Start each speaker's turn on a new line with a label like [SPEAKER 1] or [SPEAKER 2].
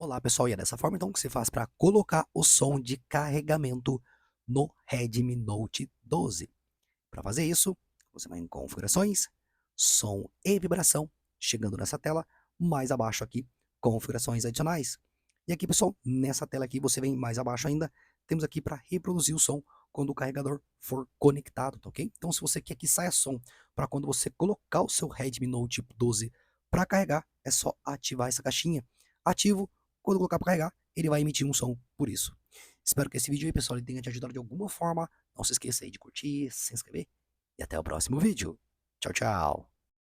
[SPEAKER 1] Olá pessoal, e é dessa forma então que você faz para colocar o som de carregamento no Redmi Note 12. Para fazer isso, você vai em configurações, som e vibração, chegando nessa tela, mais abaixo aqui, configurações adicionais. E aqui pessoal, nessa tela aqui você vem mais abaixo ainda, temos aqui para reproduzir o som quando o carregador for conectado, tá ok? Então se você quer que saia som para quando você colocar o seu Redmi Note 12 para carregar, é só ativar essa caixinha. Ativo, quando colocar para carregar, ele vai emitir um som por isso. Espero que esse vídeo aí, pessoal, ele tenha te ajudado de alguma forma. Não se esqueça aí de curtir, se inscrever e até o próximo vídeo. Tchau, tchau.